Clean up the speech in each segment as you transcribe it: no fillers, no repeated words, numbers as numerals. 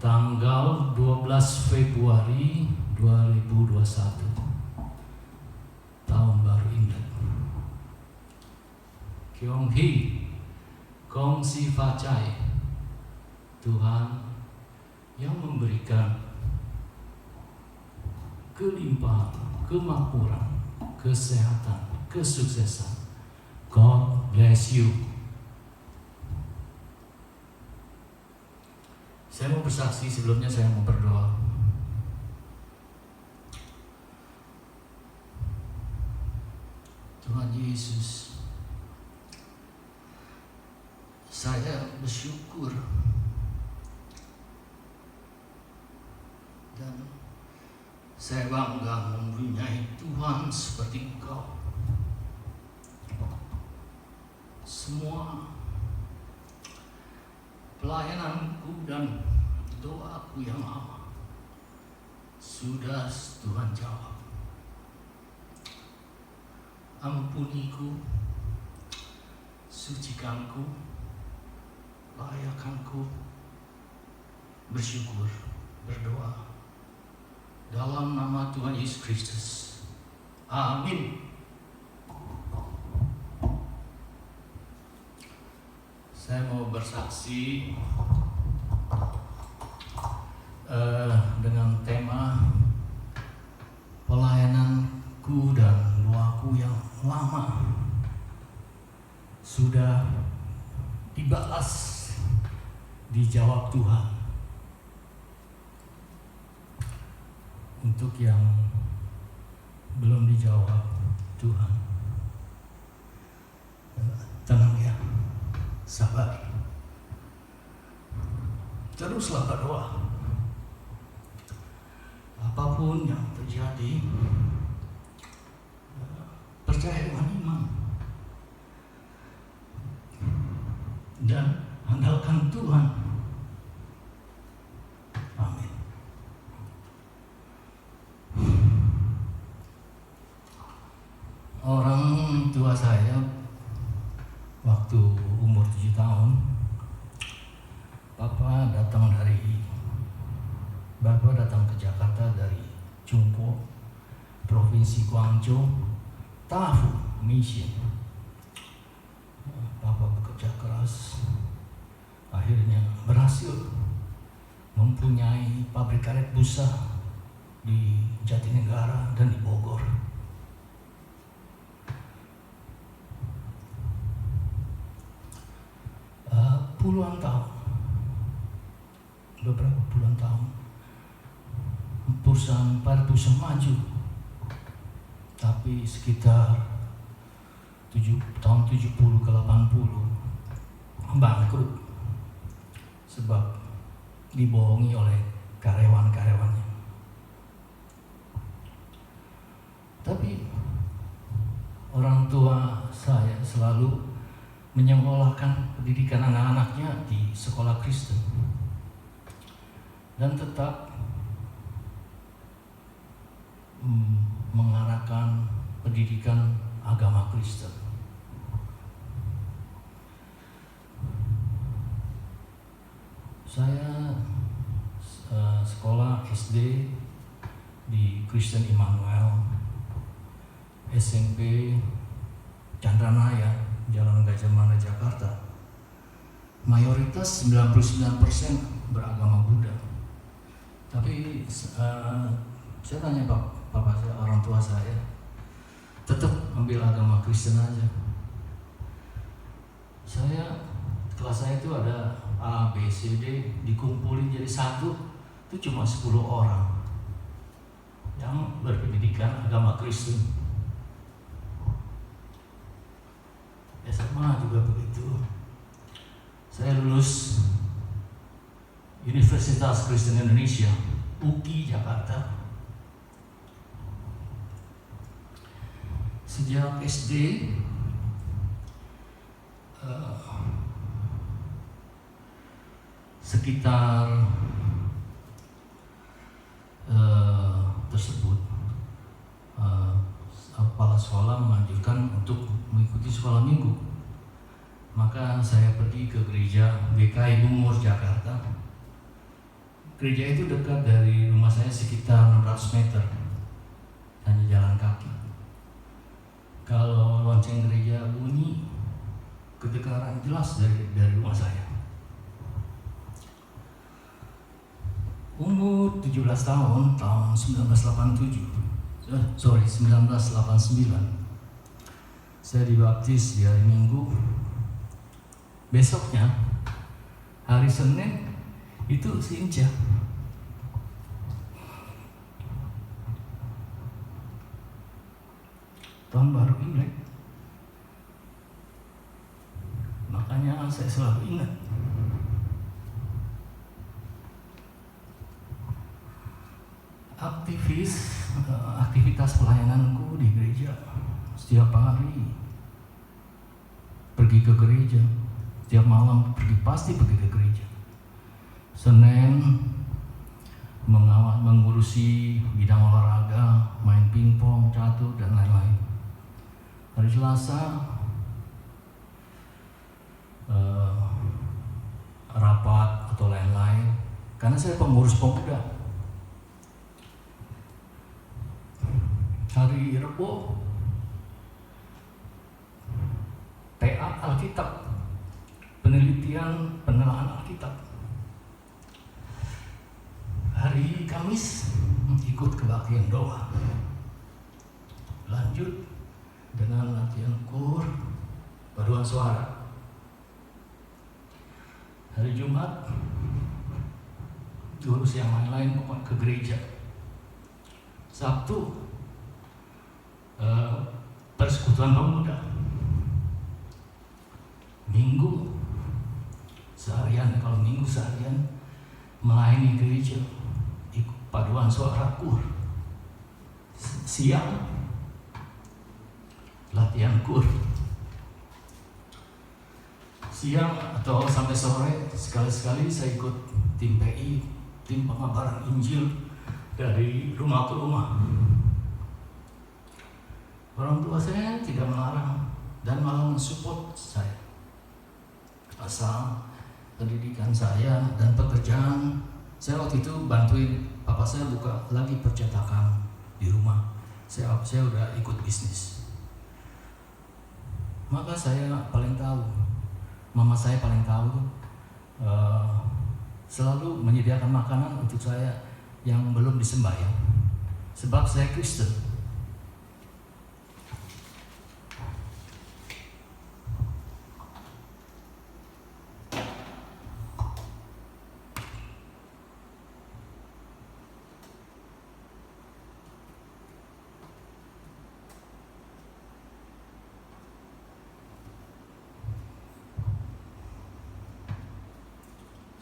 tanggal 12 Februari 2021, tahun baru Imlek. Kyong Hee, Kong Si Fa Chai, Tuhan yang memberikan kelimpahan, kemakmuran, kesehatan, kesuksesan. God bless you. Saya mau bersaksi, sebelumnya saya mau berdoa. Tuhan Yesus, saya bersyukur dan saya bangga mempunyai Tuhan seperti Engkau. Semua pelayananku dan doaku yang lama sudah Tuhan jawab. Ampuniku, sucikanku, layakanku, bersyukur, berdoa dalam nama Tuhan Yesus Kristus. Amin. Saya mau bersaksi dengan tema pelayananku dan doaku yang lama sudah dibalas, dijawab Tuhan. Untuk yang belum dijawab Tuhan, tenang ya, sabar, teruslah berdoa. Apapun yang terjadi, percaya dengan iman dan andalkan Tuhan. Amin. Orang tua saya waktu umur 7 tahun, Bapak datang ke Jakarta dari Chungpo, Provinsi Guangzhou, Tafu Mission. Bapak bekerja keras, akhirnya berhasil mempunyai pabrik karet busa di Jatinegara dan di Bogor. Beberapa puluhan tahun perusahaan maju, tapi sekitar tahun 70 ke 80 bangkrut sebab dibohongi oleh karyawan-karyawannya. Tapi orang tua saya selalu menyekolahkan pendidikan anak-anaknya di sekolah Kristen dan tetap mengarahkan pendidikan agama Kristen. Saya sekolah SD di Kristen Immanuel, SMP Chandranaya, Jalan Gajah Mada, Jakarta. Mayoritas 99% beragama Buddha. Tapi saya tanya papa saya, orang tua saya, tetap ambil agama Kristen aja. Kelas saya itu ada A, B, C, D dikumpulin jadi satu, itu cuma 10 orang yang berpendidikan agama Kristen. SMA juga begitu. Saya lulus Universitas Kristen Indonesia, UKI Jakarta. Sejak SD sekitar tersebut kepala sekolah menganjurkan untuk mengikuti sekolah minggu. Maka saya pergi ke gereja GKI Bungur, Jakarta. Gereja itu dekat dari rumah saya sekitar 600 meter, hanya jalan kaki. Kalau lonceng gereja bunyi, kedengaran jelas dari rumah saya. Umur 17 tahun 1989, saya dibaptis di hari Minggu. Besoknya, hari Senin, itu Sinja. Tahun baru Imlek. Makanya saya selalu ingat. Aktivitas pelayananku di gereja setiap hari, pergi ke gereja, setiap malam pasti pergi ke gereja. Senin mengurusi bidang olahraga, main pingpong, catur dan lain-lain. Hari Selasa rapat atau lain-lain, karena saya pengurus pemuda. Hari Rebo PA Alkitab, penelitian penelahan Alkitab. Hari Kamis ikut kebaktian doa. Lanjut dengan latihan kur, paduan suara. Hari Jumat urus yang lain-lain, pokoknya ke gereja. Sabtu persekutuan pemuda. Minggu seharian, kalau Minggu seharian melayani gereja, ikut paduan suara kur. Siang latihan kur. Siang atau sampai sore sekali-sekali saya ikut tim PI, tim pengabaran Injil dari rumah ke rumah. Orang tua saya tidak melarang dan malah mensupport saya. Asal pendidikan saya dan pekerjaan, saya waktu itu bantuin papa saya buka lagi percetakan di rumah. Saya udah ikut bisnis. Maka saya paling tahu, mama saya paling tahu selalu menyediakan makanan untuk saya yang belum disembahyang. Sebab saya Kristen.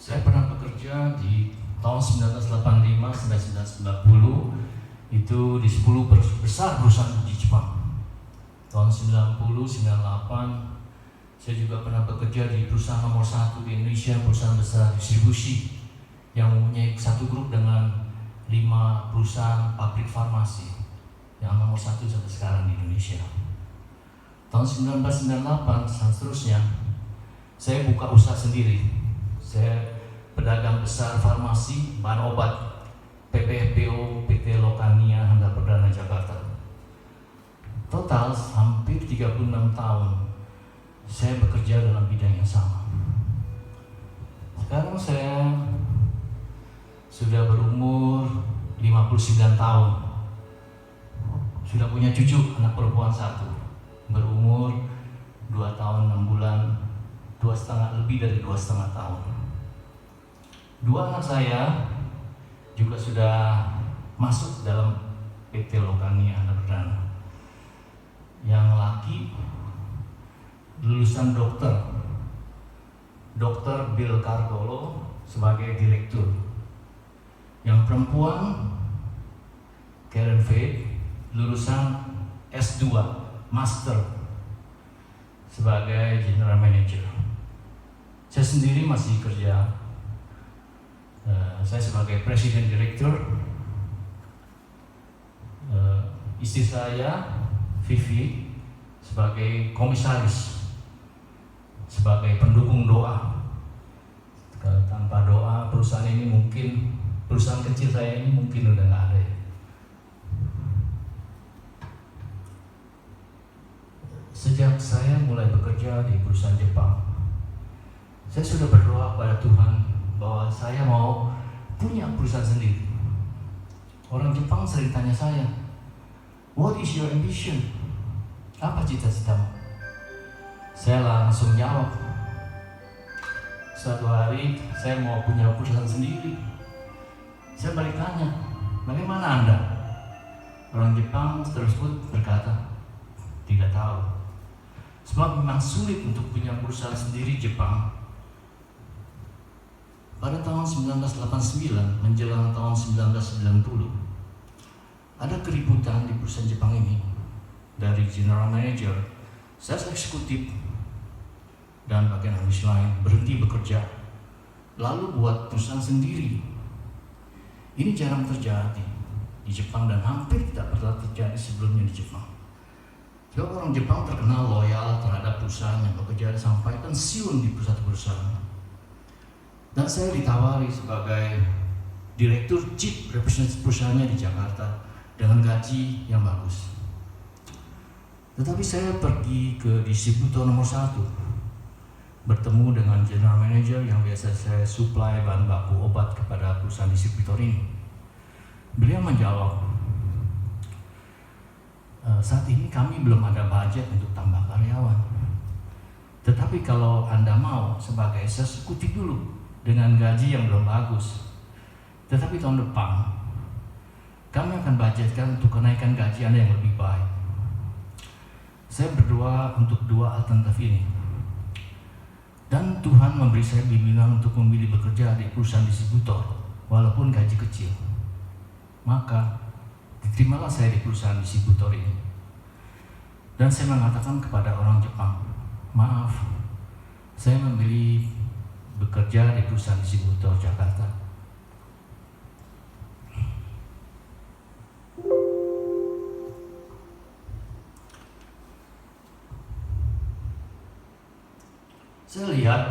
Saya pernah bekerja di tahun 1985 sampai 1990 itu di 10 besar perusahaan di Jepang. Tahun 90, 98 saya juga pernah bekerja di perusahaan nomor 1 di Indonesia, perusahaan besar distribusi yang mempunyai satu grup dengan 5 perusahaan pabrik farmasi yang nomor 1 sampai sekarang di Indonesia. Tahun 1998 dan seterusnya saya buka usaha sendiri. Saya pedagang besar farmasi, bahan obat, PPFBO, PT Lokania, Handal Perdana Jakarta. Total hampir 36 tahun saya bekerja dalam bidang yang sama. Sekarang saya sudah berumur 59 tahun. Sudah punya cucu, anak perempuan 1, berumur 2 tahun 6 bulan, lebih dari 2,5 tahun. 2 anak saya juga sudah masuk dalam PT Lokania Handal Perdana. Yang laki lulusan Dr. Bill Cargolo sebagai direktur. Yang perempuan Karen Faye lulusan S2 Master sebagai General Manager. Saya sendiri masih kerja. Saya sebagai Presiden Direktur. Istri saya Vivi sebagai komisaris, sebagai pendukung doa. Tanpa doa perusahaan ini mungkin, perusahaan kecil saya ini mungkin udah nggak ada ya. Sejak saya mulai bekerja di perusahaan Jepang, saya sudah berdoa kepada Tuhan bahwa saya mau punya perusahaan sendiri. Orang Jepang sering tanya saya, "What is your ambition?" Apa cita-citamu? Saya langsung jawab, suatu hari saya mau punya perusahaan sendiri. Saya balik tanya, bagaimana Anda? Orang Jepang terus pun berkata, tidak tahu. Sebab memang sulit untuk punya perusahaan sendiri Jepang. Pada tahun 1989 menjelang tahun 1990 ada keributan di perusahaan Jepang ini. Dari General Manager, sales eksekutif, dan bagian habis lain berhenti bekerja lalu buat perusahaan sendiri. Ini jarang terjadi di Jepang dan hampir tidak pernah terjadi sebelumnya di Jepang. Sebab orang Jepang terkenal loyal terhadap perusahaan yang bekerja sampai pensiun di perusahaan. Dan saya ditawari sebagai direktur chief representative perusahaannya di Jakarta dengan gaji yang bagus. Tetapi saya pergi ke distributor nomor 1, bertemu dengan general manager yang biasa saya supply bahan baku obat kepada perusahaan distributor ini. Beliau menjawab, saat ini kami belum ada budget untuk tambah karyawan. Tetapi kalau Anda mau sebagai sales eksekutif dulu dengan gaji yang belum bagus. Tetapi tahun depan kami akan budgetkan untuk kenaikan gaji Anda yang lebih baik. Saya berdoa untuk 2 alternatif ini. Dan Tuhan memberi saya bimbingan untuk memilih bekerja di perusahaan distributor walaupun gaji kecil. Maka diterimalah saya di perusahaan distributor ini. Dan saya mengatakan kepada orang Jepang, maaf, saya memilih bekerja di perusahaan distributor Jakarta. Saya lihat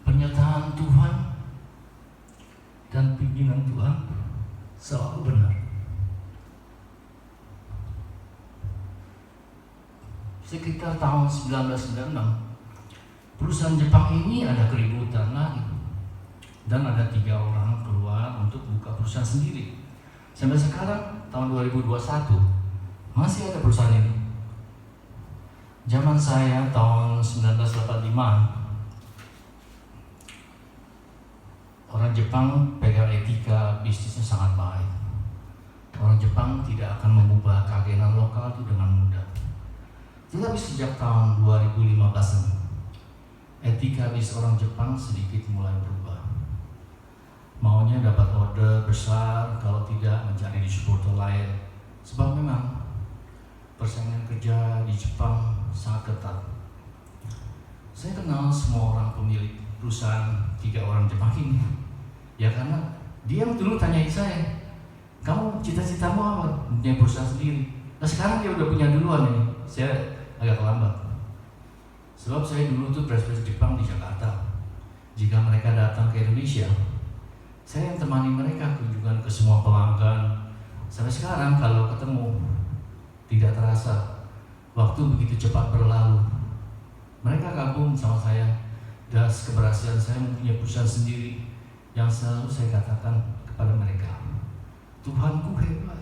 pernyataan Tuhan dan pimpinan Tuhan selalu benar. Sekitar tahun 1996, perusahaan Jepang ini ada keributan lagi, dan ada 3 orang keluar untuk buka perusahaan sendiri. Sampai sekarang tahun 2021 masih ada perusahaan ini. Zaman saya tahun 1985, orang Jepang pegang etika bisnisnya sangat baik. Orang Jepang tidak akan mengubah keagenan lokal itu dengan mudah. Tetapi sejak tahun 2015, etika bisnis orang Jepang sedikit mulai berubah. Maunya dapat order besar, kalau tidak mencari distributor lain. Sebab memang persaingan kerja di Jepang sangat ketat. Saya kenal semua orang pemilik perusahaan 3 orang Jepang ini. Ya karena dia dulu tanyain saya, kamu cita-citamu apa? Punya perusahaan sendiri. Nah sekarang dia udah punya duluan ini. Saya agak terlambat. Sebab saya dulu tuh pres-pres Jepang di Jakarta. Jika mereka datang ke Indonesia, saya yang temani mereka kunjungan ke semua pelanggan. Sampai sekarang kalau ketemu, tidak terasa waktu begitu cepat berlalu. Mereka kagum sama saya dan keberhasilan saya mempunyai perusahaan sendiri. Yang selalu saya katakan kepada mereka, Tuhanku hebat.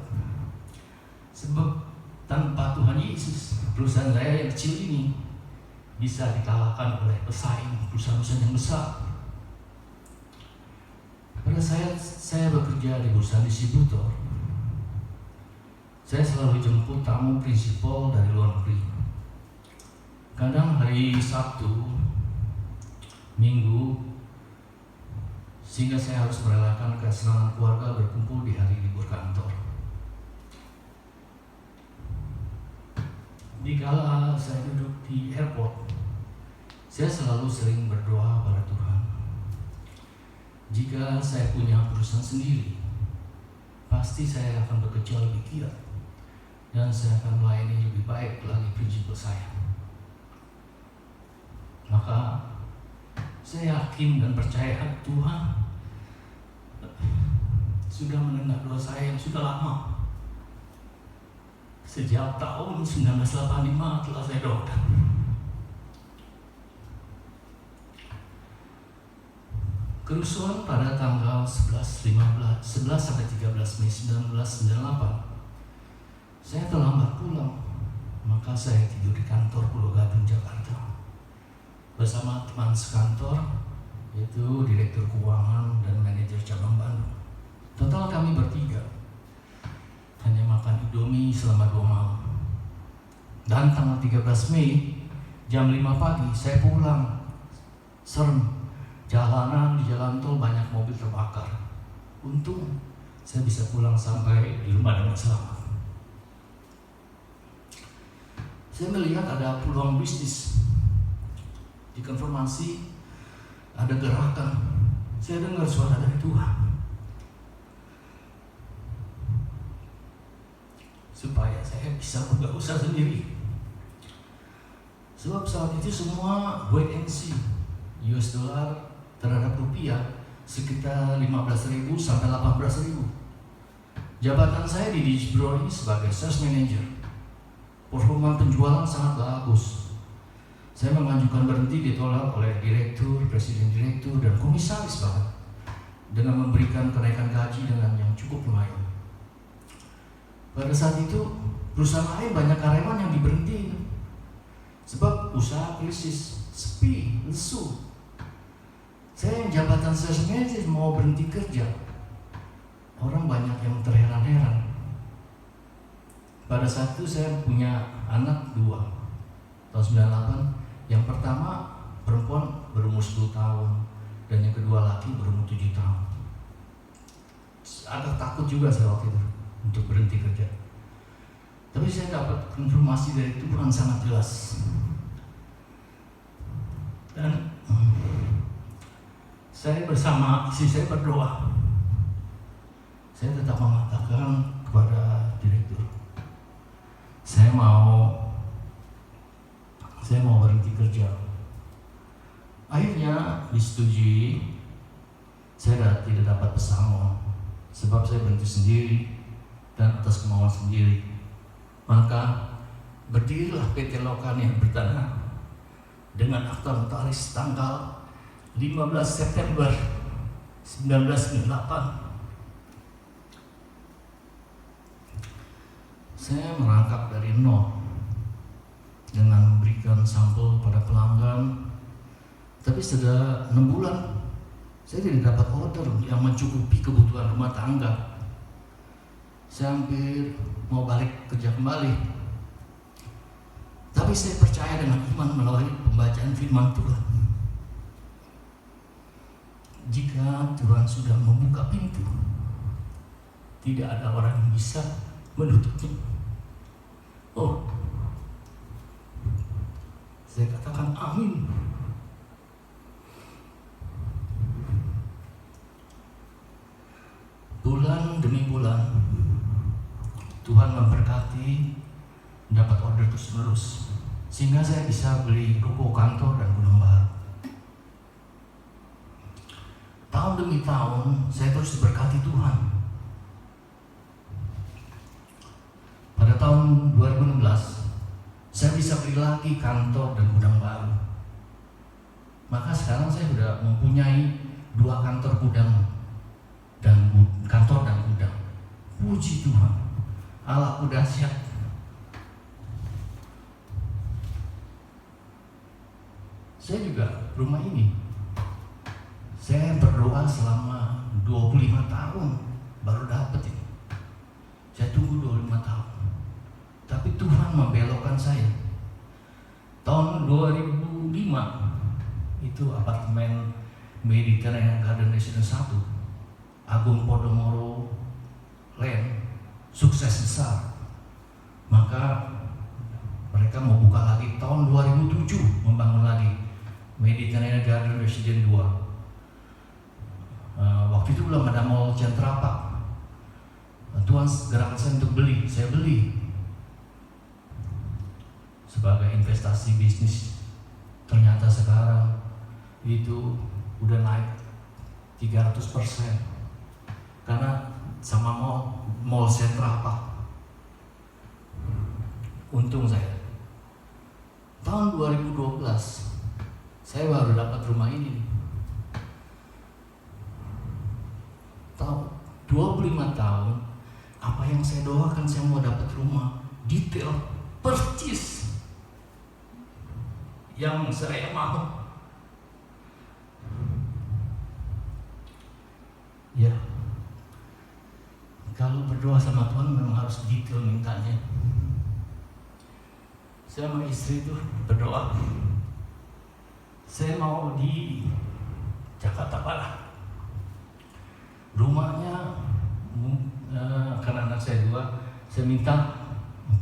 Sebab tanpa Tuhan Yesus, perusahaan saya yang kecil ini bisa dikalahkan oleh pesaing perusahaan-perusahaan yang besar. Pada saya bekerja di perusahaan distributor. Saya selalu jemput tamu prinsipal dari luar negeri. Kadang hari Sabtu, Minggu, sehingga saya harus merelakan kesenangan keluarga berkumpul di hari libur kantor. Dikala saya duduk di airport, saya selalu sering berdoa pada Tuhan. Jika saya punya perusahaan sendiri, pasti saya akan bekerja lebih giat dan saya akan melayani lebih baik lagi prinsip saya. Maka saya yakin dan percaya Tuhan sudah mendengar doa saya yang sudah lama. Sejak tahun 1985 telah saya doakan. Kerusuhan pada tanggal 11 sampai 13 Mei 1998, saya terlambat pulang, maka saya tidur di kantor Pulau Gadung, Jakarta, bersama teman sekantor, yaitu Direktur Keuangan dan Manajer Cabang Bandung. Total kami bertiga, hanya makan Indomie selama 2 malam. Dan tanggal 13 Mei, jam 5 pagi, saya pulang. Serem, jalanan di jalan tol banyak mobil terbakar. Untung, saya bisa pulang sampai di rumah dengan selamat. Saya melihat ada peluang bisnis. Dikonfirmasi, ada gerakan. Saya dengar suara dari Tuhan. Supaya saya bisa buka usaha sendiri. Sebab saat itu semua wait and see. US dollar terhadap rupiah sekitar 15.000 sampai 18.000. Jabatan saya di Dijbro ini sebagai sales manager. Performa penjualan sangat bagus. Saya mengajukan berhenti ditolak oleh direktur, presiden direktur, dan komisaris bahkan, dengan memberikan kenaikan gaji dengan yang cukup lumayan. Pada saat itu, perusahaan lain banyak karyawan yang diberhenti. Sebab usaha krisis, sepi, lesu. Saya yang jabatan sales manager mau berhenti kerja. Orang banyak yang terheran-heran. Pada saat itu saya punya anak 2, tahun 98. Yang pertama perempuan berumur 10 tahun dan yang kedua laki berumur 7 tahun. Agak takut juga saya waktu itu untuk berhenti kerja. Tapi saya dapat konfirmasi dari Tuhan sangat jelas. Dan saya bersama istri saya berdoa. Saya tetap mengatakan kepada direktur, saya mau berhenti kerja. Akhirnya disetujui. Saya tidak dapat pesangon sebab saya berhenti sendiri dan atas kemauan sendiri. Maka berdirilah PT Lokan yang bertanah dengan akta notaris tanggal 15 September 1998. Saya merangkap dari nol dengan memberikan sampel pada pelanggan. Tapi sudah 6 bulan saya tidak dapat order yang mencukupi kebutuhan rumah tangga. Saya hampir mau balik kerja kembali. Tapi saya percaya dengan iman melalui pembacaan firman Tuhan. Jika Tuhan sudah membuka pintu, tidak ada orang yang bisa menutupnya. Oh, saya katakan amin. Bulan demi bulan Tuhan memberkati, dapat order terus-menerus, sehingga saya bisa beli ruko, kantor, dan gudang baru. Tahun demi tahun saya terus diberkati Tuhan. Pada tahun 2016 saya bisa beli lagi kantor dan gudang baru. Maka sekarang saya sudah mempunyai 2 kantor gudang dan kantor dan gudang. Puji Tuhan, Allahku dahsyat. Saya juga rumah ini, saya berdoa selama 25 tahun baru dapat ini. Saya tunggu 25 tahun, tapi Tuhan membelokkan saya. Tahun 2005 itu apartemen Mediterranean Garden Residence 1, Agung Podomoro Land, sukses besar. Maka mereka mau buka lagi tahun 2007, membangun lagi Mediterranean Garden Residence 2. Waktu itu belum ada mall Centra Park. Tuhan gerakan saya untuk beli, saya beli sebagai investasi bisnis. Ternyata sekarang itu udah naik 300%. Karena sama mall Centra Park. Untung saya. Tahun 2012 saya baru dapat rumah ini. Tahun 25 tahun, apa yang saya doakan, saya mau dapat rumah, detail, persis yang saya mau. Ya, kalau berdoa sama Tuhan memang harus detail mintanya. Saya sama istri itu berdoa, saya mau di Jakarta Barat. Rumahnya, karena anak saya 2, saya minta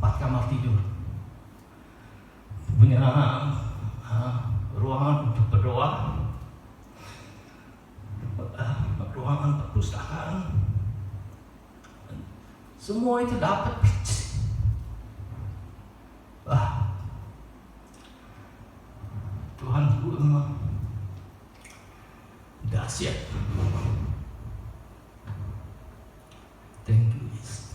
4 kamar tidur. Punya ruangan untuk berdoa, ruangan perpustakaan, semua itu dapat. Tuhan memang dahsyat. Thank you, Yesus.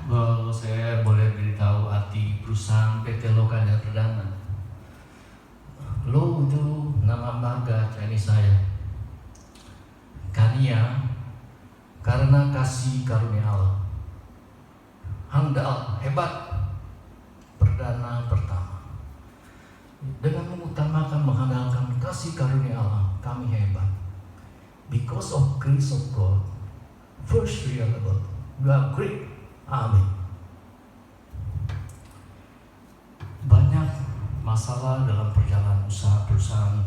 Kalau saya boleh beritahu arti perusahaan PT Lokan yang Perdana. Lo itu nama marga Chinese saya. Kania, karena kasih karunia Allah. Handal, hebat, perdana pertama. Dengan mengutamakan mengandalkan kasih karunia Allah, kami hebat. Because of grace of God, first reliable, we are great. Amin. Banyak masalah dalam perjalanan usaha perusahaan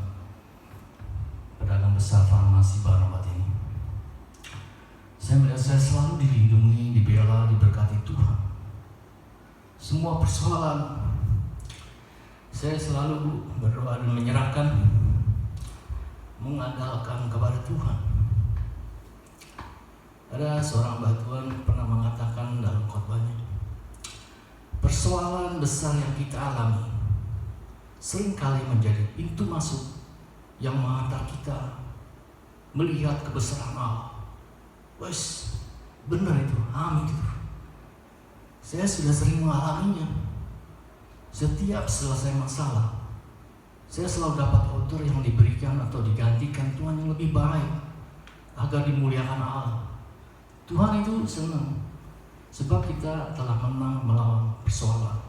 pedagang besar farmasi bahan obat ini. Saya melihat saya selalu dilindungi, dibela, diberkati Tuhan. Semua persoalan saya selalu berdoa dan menyerahkan, mengandalkan kepada Tuhan. Ada seorang batuan pernah mengatakan dalam khotbahnya, persoalan besar yang kita alami seringkali menjadi pintu masuk yang mengantar kita melihat kebesaran Allah. Wes, benar itu, amin itu. Saya sudah sering mengalaminya. Setiap selesai masalah, saya selalu dapat order yang diberikan atau digantikan Tuhan yang lebih baik agar dimuliakan Allah. Tuhan itu senang sebab kita telah menang melawan persoalan.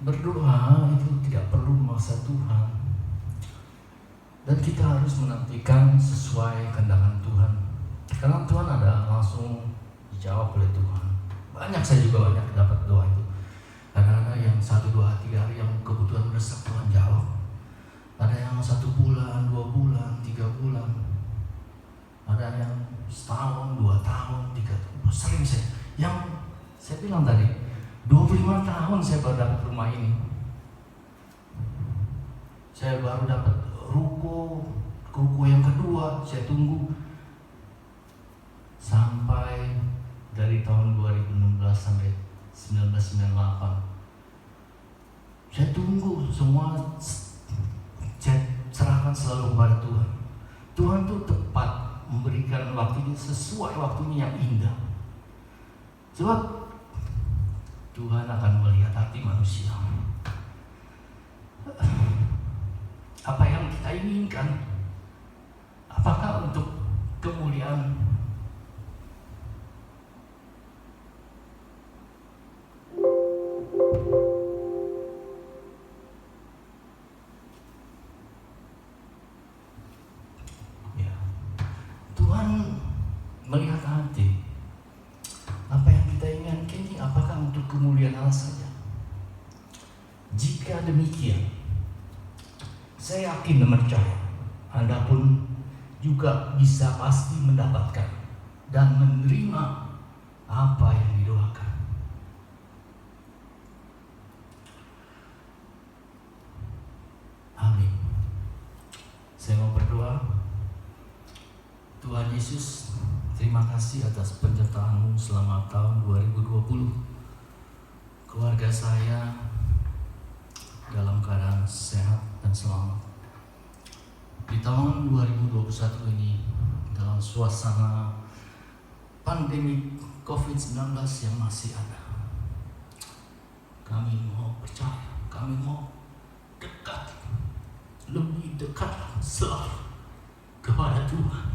Berdoa itu tidak perlu memaksa Tuhan, dan kita harus menantikan sesuai kehendak Tuhan, karena Tuhan ada langsung dijawab oleh Tuhan. Saya juga banyak dapat doa itu. Kadang-kadang yang 1, 2, 3 hari yang kebutuhan mendesak Tuhan jawab. Ada yang 1 bulan, 2 bulan, 3 bulan. Ada yang setahun, 2 tahun, 3 tahun. Sering yang saya bilang tadi, 25 tahun saya baru dapat rumah ini. Saya baru dapat ruko yang kedua, saya tunggu sampai dari tahun 2016 sampai 1998. Saya tunggu semua, saya serahkan selalu kepada Tuhan. Tuhan itu tepat memberikan waktunya sesuai waktunya yang indah. Sebab Tuhan akan melihat hati manusia. Apa yang kita inginkan? Apakah untuk kemuliaan melihat hati? Apa yang kita inginkan ini apakah untuk kemuliaan Allah saja? Jika demikian, saya yakin dan percaya Anda pun juga bisa pasti mendapatkan dan menerima apa yang didoakan. Amin. Saya mau berdoa. Tuhan Yesus, terima kasih atas penyertaan-Mu selama tahun 2020. Keluarga saya dalam keadaan sehat dan selamat. Di tahun 2021 ini, dalam suasana pandemi COVID-19 yang masih ada, kami mau percaya, kami mau dekat, lebih dekat selalu kepada Tuhan.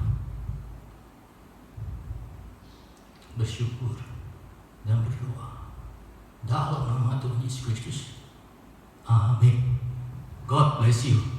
Bersyukur dan berdoa dalam nama Tuhan Yesus Kristus. Amin. God bless you.